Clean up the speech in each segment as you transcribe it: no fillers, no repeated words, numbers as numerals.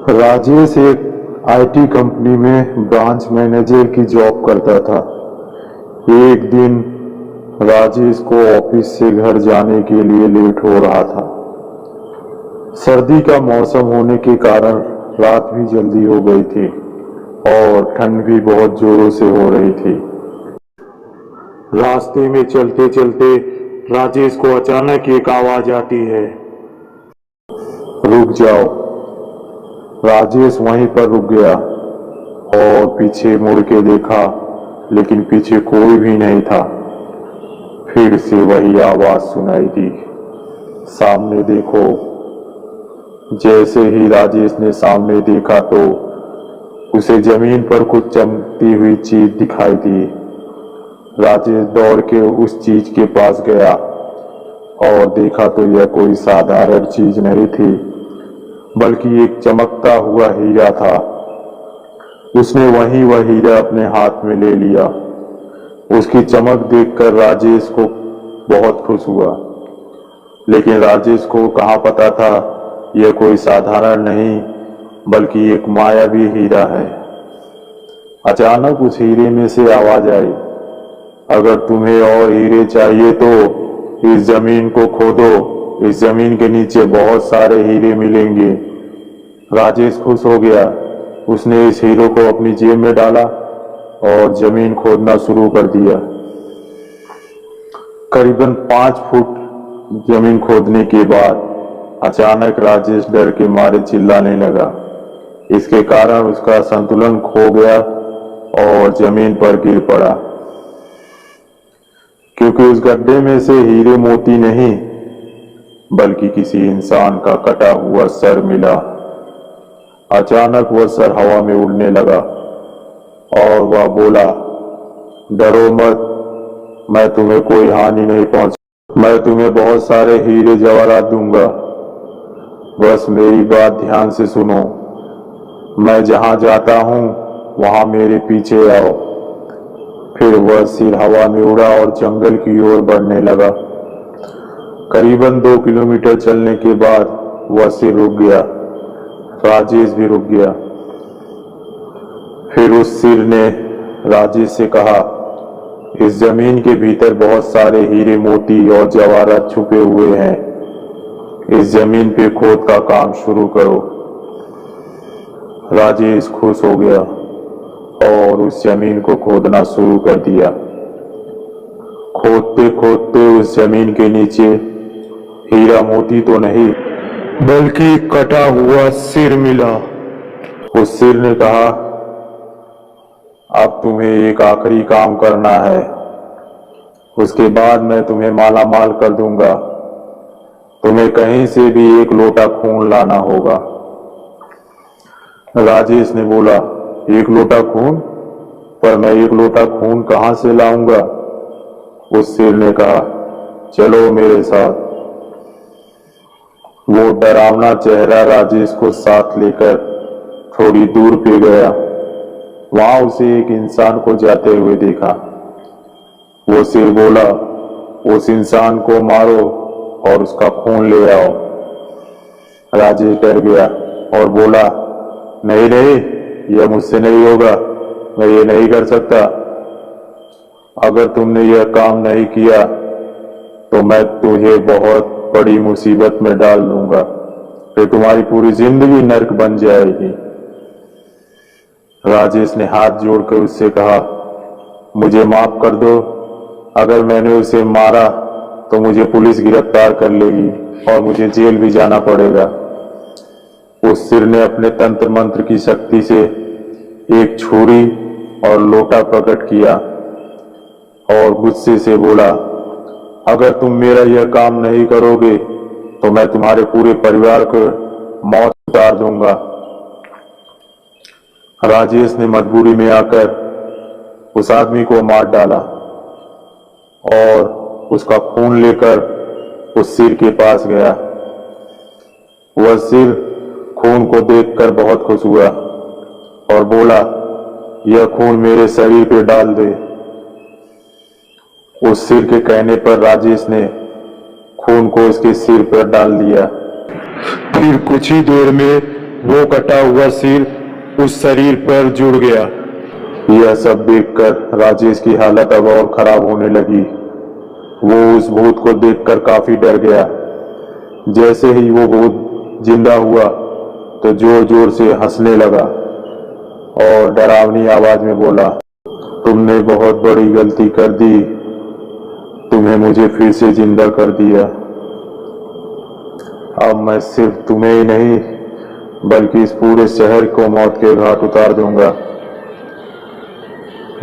राजेश एक IT company में branch manager की जॉब करता था। एक दिन राजेश को ऑफिस से घर जाने के लिए लेट हो रहा था। सर्दी का मौसम होने के कारण रात भी जल्दी हो गई थी और ठंड भी बहुत जोरों से हो रही थी। रास्ते में चलते चलते राजेश को अचानक एक आवाज आती है, रुक जाओ। राजेश वहीं पर रुक गया और पीछे मुड़ के देखा, लेकिन पीछे कोई भी नहीं था। फिर से वही आवाज सुनाई दी, सामने देखो। जैसे ही राजेश ने सामने देखा तो उसे जमीन पर कुछ चमकती हुई चीज दिखाई दी। राजेश दौड़ के उस चीज के पास गया और देखा तो यह कोई साधारण चीज नहीं थी, बल्कि एक चमकता हुआ हीरा था। उसने वह हीरा अपने हाथ में ले लिया। उसकी चमक देखकर राजेश को बहुत खुश हुआ, लेकिन राजेश को कहाँ पता था यह कोई साधारण नहीं बल्कि एक मायावी हीरा है। अचानक उस हीरे में से आवाज आई, अगर तुम्हें और हीरे चाहिए तो इस जमीन को खोदो, इस जमीन के नीचे बहुत सारे हीरे मिलेंगे। राजेश खुश हो गया। उसने इस हीरो को अपनी जेब में डाला और जमीन खोदना शुरू कर दिया। करीबन 5 फुट जमीन खोदने के बाद अचानक राजेश डर के मारे चिल्लाने लगा। इसके कारण उसका संतुलन खो गया और जमीन पर गिर पड़ा, क्योंकि उस गड्ढे में से हीरे मोती नहीं बल्कि किसी इंसान का कटा हुआ सर मिला। अचानक वह सर हवा में उड़ने लगा और वह बोला, डरो मत, मैं तुम्हें कोई हानि नहीं पहुंचा, मैं तुम्हें बहुत सारे हीरे जवाहरात दूंगा। बस मेरी बात ध्यान से सुनो, मैं जहां जाता हूं वहां मेरे पीछे आओ। फिर वह सिर हवा में उड़ा और जंगल की ओर बढ़ने लगा। करीबन 2 किलोमीटर चलने के बाद वह सिर रुक गया। राजेश भी रुक गया। फिर उस सिर ने राजेश से कहा, इस जमीन के भीतर बहुत सारे हीरे मोती और जवाहरात छुपे हुए हैं। इस जमीन पे खोद का काम शुरू करो। राजेश खुश हो गया और उस जमीन को खोदना शुरू कर दिया। खोदते खोदते उस जमीन के नीचे हीरा मोती तो नहीं बल्कि कटा हुआ सिर मिला। उस सिर ने कहा, अब तुम्हें एक आखिरी काम करना है, उसके बाद मैं तुम्हें माला माल कर दूंगा। तुम्हें कहीं से भी 1 लोटा खून लाना होगा। राजेश ने बोला, 1 लोटा खून? पर मैं 1 लोटा खून कहां से लाऊंगा? उस सिर ने कहा, चलो मेरे साथ। वो डरावना चेहरा राजेश को साथ लेकर थोड़ी दूर पे गया। वहां उसे एक इंसान को जाते हुए देखा। वो सिर बोला, उस इंसान को मारो और उसका खून ले आओ। राजेश डर गया और बोला, नहीं नहीं, यह मुझसे नहीं होगा, मैं ये नहीं कर सकता। अगर तुमने यह काम नहीं किया तो मैं तुझे बहुत बड़ी मुसीबत में डाल दूंगा, फिर तुम्हारी पूरी जिंदगी नर्क बन जाएगी। राजेश ने हाथ जोड़कर उससे कहा, मुझे माफ कर दो, अगर मैंने उसे मारा तो मुझे पुलिस गिरफ्तार कर लेगी और मुझे जेल भी जाना पड़ेगा। उस सिर ने अपने तंत्र मंत्र की शक्ति से एक छुरी और लोटा प्रकट किया और गुस्से से बोला, अगर तुम मेरा यह काम नहीं करोगे तो मैं तुम्हारे पूरे परिवार को मौत उतार दूंगा। राजेश ने मजबूरी में आकर उस आदमी को मार डाला और उसका खून लेकर उस सिर के पास गया। वह सिर खून को देखकर बहुत खुश हुआ और बोला, यह खून मेरे शरीर पे डाल दे। उस सिर के कहने पर राजेश ने खून को उसके सिर पर डाल दिया। फिर कुछ ही देर में वो कटा हुआ सिर उस शरीर पर जुड़ गया। यह सब देखकर राजेश की हालत अब और खराब होने लगी। वो उस भूत को देखकर काफी डर गया। जैसे ही वो भूत जिंदा हुआ तो जोर जोर से हंसने लगा और डरावनी आवाज में बोला, तुमने बहुत बड़ी गलती कर दी, तुम्हें मुझे फिर से जिंदा कर दिया। अब मैं सिर्फ तुम्हें ही नहीं बल्कि इस पूरे शहर को मौत के घाट उतार दूंगा।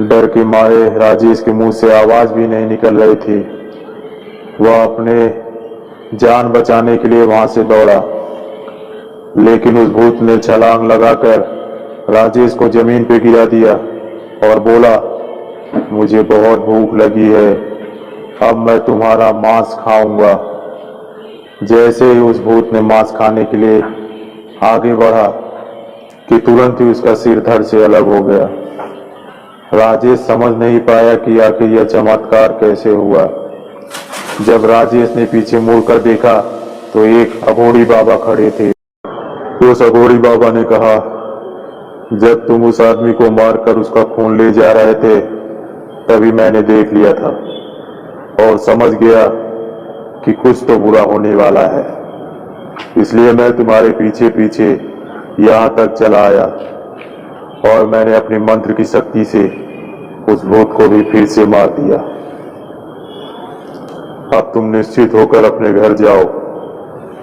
डर के मारे राजेश के मुंह से आवाज भी नहीं निकल रही थी। वह अपने जान बचाने के लिए वहां से दौड़ा, लेकिन उस भूत ने छलांग लगाकर राजेश को जमीन पे गिरा दिया और बोला, मुझे बहुत भूख लगी है, अब मैं तुम्हारा मांस खाऊंगा। जैसे ही उस भूत ने मांस खाने के लिए आगे बढ़ा कि तुरंत ही उसका सिर धड़ से अलग हो गया। राजेश समझ नहीं पाया कि आखिर यह चमत्कार कैसे हुआ। जब राजेश ने पीछे मुड़कर देखा तो एक अघोरी बाबा खड़े थे। उस अघोरी बाबा ने कहा, जब तुम उस आदमी को मारकर उसका खून ले जा रहे थे तभी मैंने देख लिया था और समझ गया कि कुछ तो बुरा होने वाला है, इसलिए मैं तुम्हारे पीछे पीछे यहाँ तक चला आया और मैंने अपने मंत्र की शक्ति से उस भूत को भी फिर से मार दिया। अब तुम निश्चित होकर अपने घर जाओ,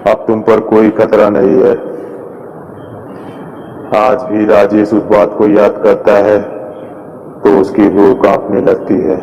अब तुम पर कोई खतरा नहीं है। आज भी राजेश उस बात को याद करता है तो उसकी रूह कांपने लगती है।